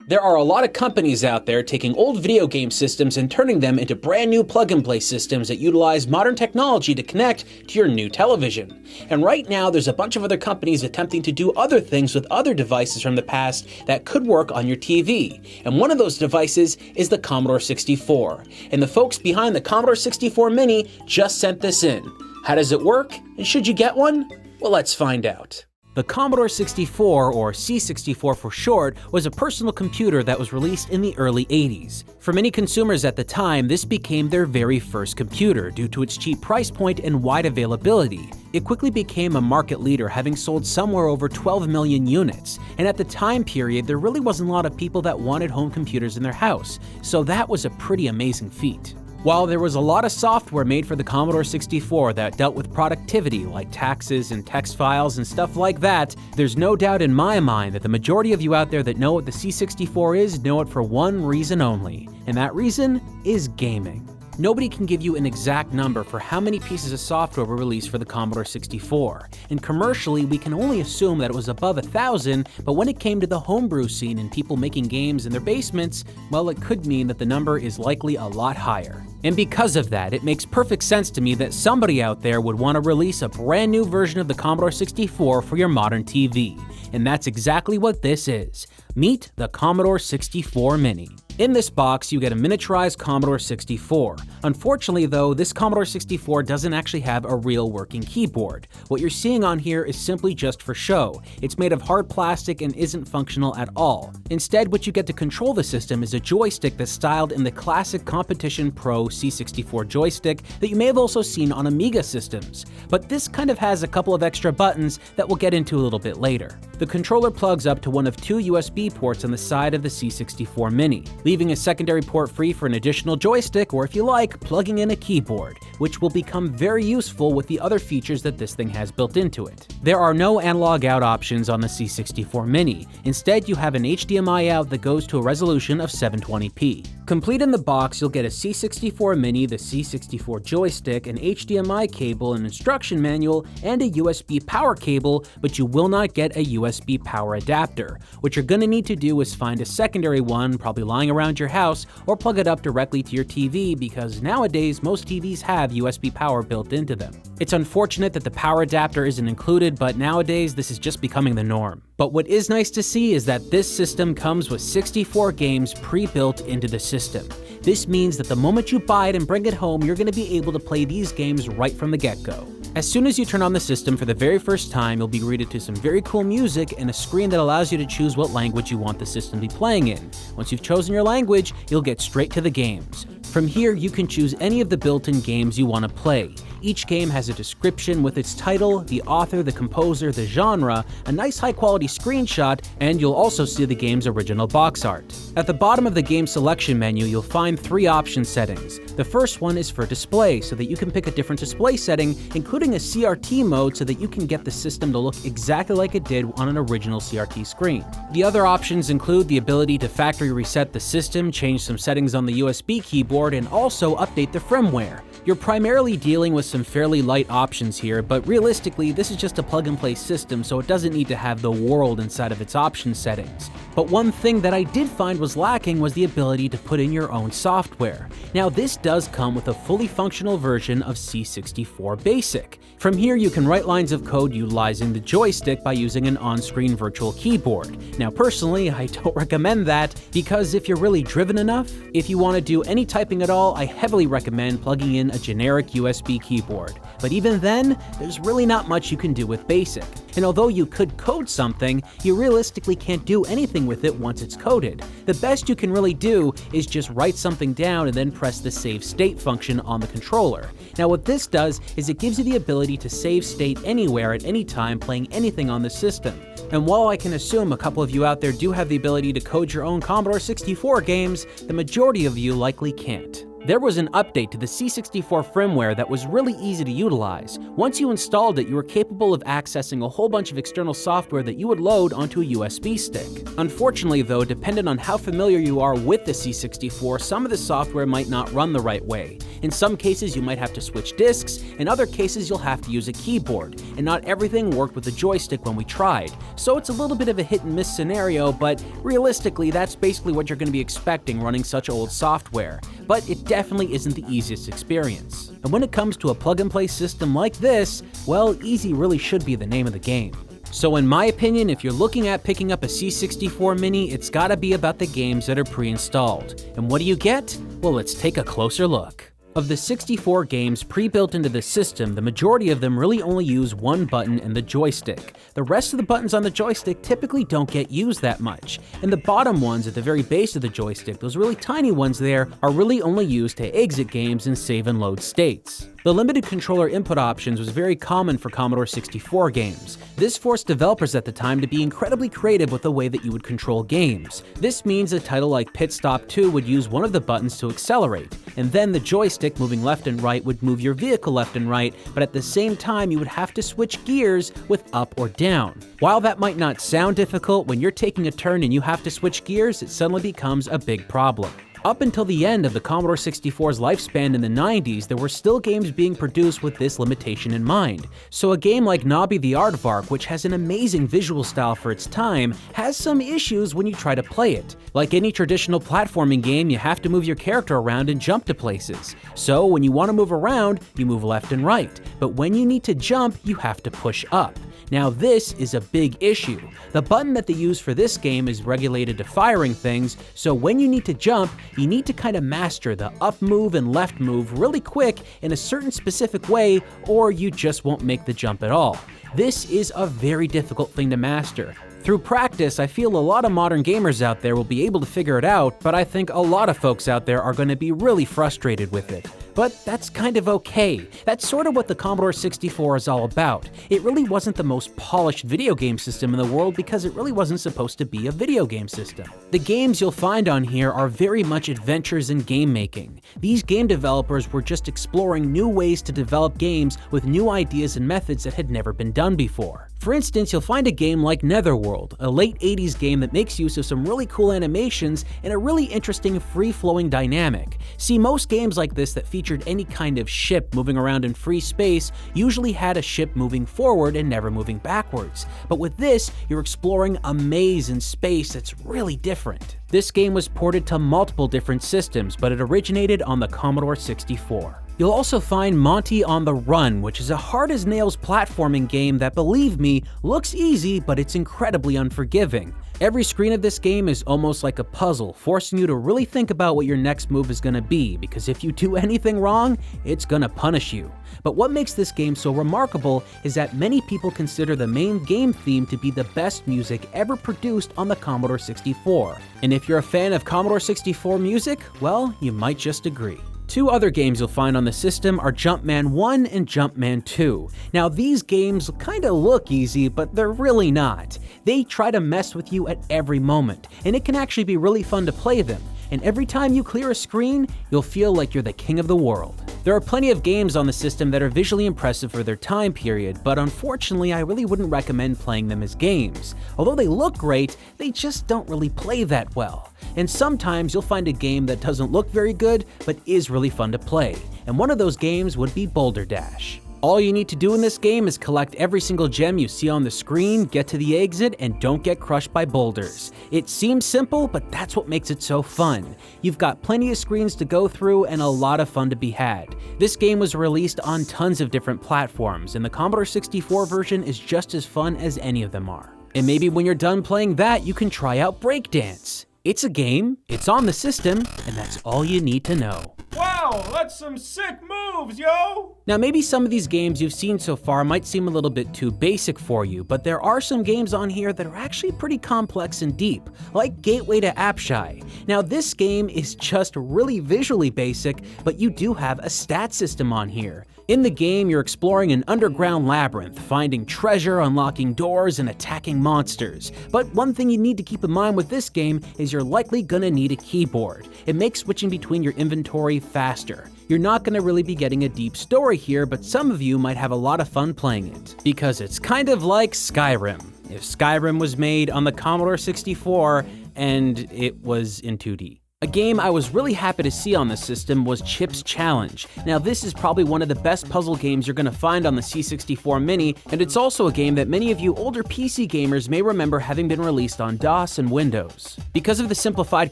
There are a lot of companies out there taking old video game systems and turning them into brand new plug-and-play systems that utilize modern technology to connect to your new television. And right now there's a bunch of other companies attempting to do other things with other devices from the past that could work on your TV. And one of those devices is the Commodore 64. And the folks behind the Commodore 64 Mini just sent this in. How does it work? And should you get one? Well, let's find out. The Commodore 64, or C64 for short, was a personal computer that was released in the early 80s. For many consumers at the time, this became their very first computer due to its cheap price point and wide availability. It quickly became a market leader, having sold somewhere over 12 million units. And at the time period, there really wasn't a lot of people that wanted home computers in their house, so that was a pretty amazing feat. While there was a lot of software made for the Commodore 64 that dealt with productivity like taxes and text files and stuff like that, there's no doubt in my mind that the majority of you out there that know what the C64 is know it for one reason only, and that reason is gaming. Nobody can give you an exact number for how many pieces of software were released for the Commodore 64, and commercially we can only assume that it was above 1,000, but when it came to the homebrew scene and people making games in their basements, well, it could mean that the number is likely a lot higher. And because of that, it makes perfect sense to me that somebody out there would want to release a brand new version of the Commodore 64 for your modern TV. And that's exactly what this is. Meet the Commodore 64 Mini. In this box, you get a miniaturized Commodore 64. Unfortunately though, this Commodore 64 doesn't actually have a real working keyboard. What you're seeing on here is simply just for show. It's made of hard plastic and isn't functional at all. Instead, what you get to control the system is a joystick that's styled in the classic Competition Pro C64 joystick that you may have also seen on Amiga systems. But this kind of has a couple of extra buttons that we'll get into a little bit later. The controller plugs up to one of two USB ports on the side of the C64 Mini, leaving a secondary port free for an additional joystick, or if you like, plugging in a keyboard, which will become very useful with the other features that this thing has built into it. There are no analog out options on the C64 Mini. Instead, you have an HDMI out that goes to a resolution of 720p. Complete in the box, you'll get a C64 Mini, the C64 joystick, an HDMI cable, an instruction manual, and a USB power cable, but you will not get a USB power adapter. What you're gonna need to do is find a secondary one, probably lying around your house, or plug it up directly to your TV, because nowadays most TVs have USB power built into them. It's unfortunate that the power adapter isn't included, but nowadays this is just becoming the norm. But what is nice to see is that this system comes with 64 games pre-built into the system. This means that the moment you buy it and bring it home, you're going to be able to play these games right from the get-go. As soon as you turn on the system for the very first time, you'll be greeted to some very cool music and a screen that allows you to choose what language you want the system to be playing in. Once you've chosen your language, you'll get straight to the games. From here, you can choose any of the built-in games you want to play. Each game has a description with its title, the author, the composer, the genre, a nice high-quality screenshot, and you'll also see the game's original box art. At the bottom of the game selection menu, you'll find three option settings. The first one is for display, so that you can pick a different display setting, including a CRT mode so that you can get the system to look exactly like it did on an original CRT screen. The other options include the ability to factory reset the system, change some settings on the USB keyboard, and also update the firmware. You're primarily dealing with some fairly light options here, but realistically, this is just a plug-and-play system, so it doesn't need to have the world inside of its option settings. But one thing that I did find was lacking was the ability to put in your own software. Now, this does come with a fully functional version of C64 Basic. From here, you can write lines of code utilizing the joystick by using an on-screen virtual keyboard. Now, personally, I don't recommend that, because if you're really driven enough, if you want to do any typing at all, I heavily recommend plugging in a generic USB keyboard. But even then, there's really not much you can do with Basic. And although you could code something, you realistically can't do anything with it once it's coded. The best you can really do is just write something down and then press the save state function on the controller. Now what this does is it gives you the ability to save state anywhere at any time playing anything on the system. And while I can assume a couple of you out there do have the ability to code your own Commodore 64 games, the majority of you likely can't. There was an update to the C64 firmware that was really easy to utilize. Once you installed it, you were capable of accessing a whole bunch of external software that you would load onto a USB stick. Unfortunately though, depending on how familiar you are with the C64, some of the software might not run the right way. In some cases, you might have to switch discs, in other cases, you'll have to use a keyboard, and not everything worked with the joystick when we tried. So it's a little bit of a hit and miss scenario, but realistically, that's basically what you're going to be expecting running such old software. But it definitely isn't the easiest experience. And when it comes to a plug-and-play system like this, well, easy really should be the name of the game. So in my opinion, if you're looking at picking up a C64 Mini, it's gotta be about the games that are pre-installed. And what do you get? Well, let's take a closer look. Of the 64 games pre-built into the system, the majority of them really only use one button and the joystick. The rest of the buttons on the joystick typically don't get used that much, and the bottom ones at the very base of the joystick, those really tiny ones there, are really only used to exit games and save and load states. The limited controller input options was very common for Commodore 64 games. This forced developers at the time to be incredibly creative with the way that you would control games. This means a title like Pit Stop 2 would use one of the buttons to accelerate, and then the joystick moving left and right would move your vehicle left and right, but at the same time you would have to switch gears with up or down. While that might not sound difficult, when you're taking a turn and you have to switch gears, it suddenly becomes a big problem. Up until the end of the Commodore 64's lifespan in the 90s, there were still games being produced with this limitation in mind. So a game like Nobby the Aardvark, which has an amazing visual style for its time, has some issues when you try to play it. Like any traditional platforming game, you have to move your character around and jump to places. So when you want to move around, you move left and right. But when you need to jump, you have to push up. Now this is a big issue. The button that they use for this game is regulated to firing things, so when you need to jump, you need to kind of master the up move and left move really quick in a certain specific way, or you just won't make the jump at all. This is a very difficult thing to master. Through practice, I feel a lot of modern gamers out there will be able to figure it out, but I think a lot of folks out there are going to be really frustrated with it. But that's kind of okay. That's sort of what the Commodore 64 is all about. It really wasn't the most polished video game system in the world because it really wasn't supposed to be a video game system. The games you'll find on here are very much adventures in game making. These game developers were just exploring new ways to develop games with new ideas and methods that had never been done before. For instance, you'll find a game like Netherworld, a late 80s game that makes use of some really cool animations and a really interesting free-flowing dynamic. See, most games like this that featured any kind of ship moving around in free space usually had a ship moving forward and never moving backwards. But with this, you're exploring a maze in space that's really different. This game was ported to multiple different systems, but it originated on the Commodore 64. You'll also find Monte on the Run, which is a hard-as-nails platforming game that, believe me, looks easy, but it's incredibly unforgiving. Every screen of this game is almost like a puzzle, forcing you to really think about what your next move is going to be, because if you do anything wrong, it's going to punish you. But what makes this game so remarkable is that many people consider the main game theme to be the best music ever produced on the Commodore 64. And if you're a fan of Commodore 64 music, well, you might just agree. Two other games you'll find on the system are Jumpman 1 and Jumpman 2. Now these games kinda look easy, but they're really not. They try to mess with you at every moment, and it can actually be really fun to play them. And every time you clear a screen, you'll feel like you're the king of the world. There are plenty of games on the system that are visually impressive for their time period, but unfortunately I really wouldn't recommend playing them as games. Although they look great, they just don't really play that well. And sometimes you'll find a game that doesn't look very good, but is really fun to play. And one of those games would be Boulder Dash. All you need to do in this game is collect every single gem you see on the screen, get to the exit, and don't get crushed by boulders. It seems simple, but that's what makes it so fun. You've got plenty of screens to go through and a lot of fun to be had. This game was released on tons of different platforms, and the Commodore 64 version is just as fun as any of them are. And maybe when you're done playing that, you can try out Breakdance. It's a game, it's on the system, and that's all you need to know. Wow, that's some sick moves, yo! Now maybe some of these games you've seen so far might seem a little bit too basic for you, but there are some games on here that are actually pretty complex and deep, like Gateway to Apshai. Now this game is just really visually basic, but you do have a stat system on here. In the game, you're exploring an underground labyrinth, finding treasure, unlocking doors, and attacking monsters. But one thing you need to keep in mind with this game is you're likely gonna need a keyboard. It makes switching between your inventory faster. You're not gonna really be getting a deep story here, but some of you might have a lot of fun playing it. Because it's kind of like Skyrim. If Skyrim was made on the Commodore 64 and it was in 2D. A game I was really happy to see on this system was Chip's Challenge. Now this is probably one of the best puzzle games you're going to find on the C64 Mini, and it's also a game that many of you older PC gamers may remember having been released on DOS and Windows. Because of the simplified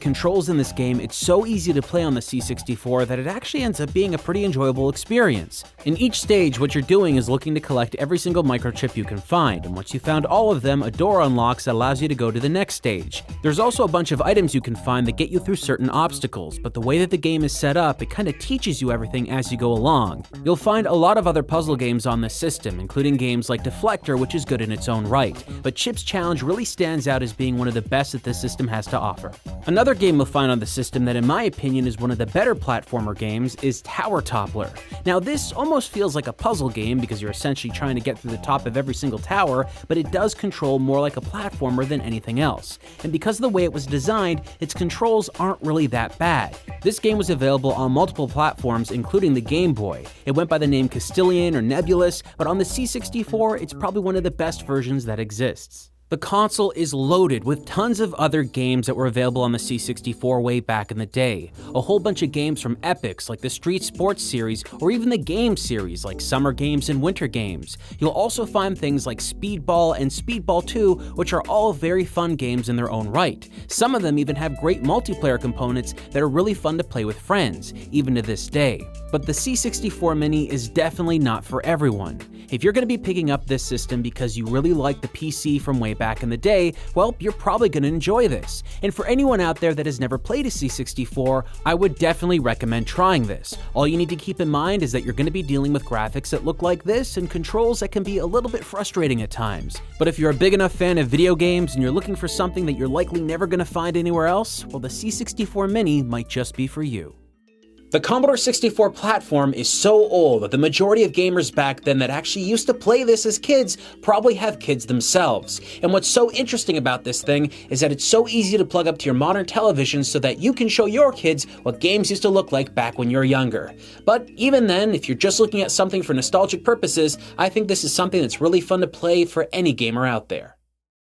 controls in this game, it's so easy to play on the C64 that it actually ends up being a pretty enjoyable experience. In each stage, what you're doing is looking to collect every single microchip you can find, and once you've found all of them, a door unlocks that allows you to go to the next stage. There's also a bunch of items you can find that get you through certain obstacles, but the way that the game is set up, it kind of teaches you everything as you go along. You'll find a lot of other puzzle games on this system, including games like Deflector, which is good in its own right, but Chip's Challenge really stands out as being one of the best that this system has to offer. Another game you'll find on the system that in my opinion is one of the better platformer games is Tower Topler. Now this almost feels like a puzzle game because you're essentially trying to get through the top of every single tower, but it does control more like a platformer than anything else. And because of the way it was designed, its controls aren't really that bad. This game was available on multiple platforms, including the Game Boy. It went by the name Castilian or Nebulous, but on the C64, it's probably one of the best versions that exists. The console is loaded with tons of other games that were available on the C64 way back in the day. A whole bunch of games from epics like the Street Sports series or even the Game series like Summer Games and Winter Games. You'll also find things like Speedball and Speedball 2, which are all very fun games in their own right. Some of them even have great multiplayer components that are really fun to play with friends, even to this day. But the C64 Mini is definitely not for everyone. If you're going to be picking up this system because you really like the PC from way back in the day, well, you're probably going to enjoy this. And for anyone out there that has never played a C64, I would definitely recommend trying this. All you need to keep in mind is that you're going to be dealing with graphics that look like this and controls that can be a little bit frustrating at times. But if you're a big enough fan of video games and you're looking for something that you're likely never going to find anywhere else, well, the C64 Mini might just be for you. The Commodore 64 platform is so old that the majority of gamers back then that actually used to play this as kids probably have kids themselves. And what's so interesting about this thing is that it's so easy to plug up to your modern television so that you can show your kids what games used to look like back when you were younger. But even then, if you're just looking at something for nostalgic purposes, I think this is something that's really fun to play for any gamer out there.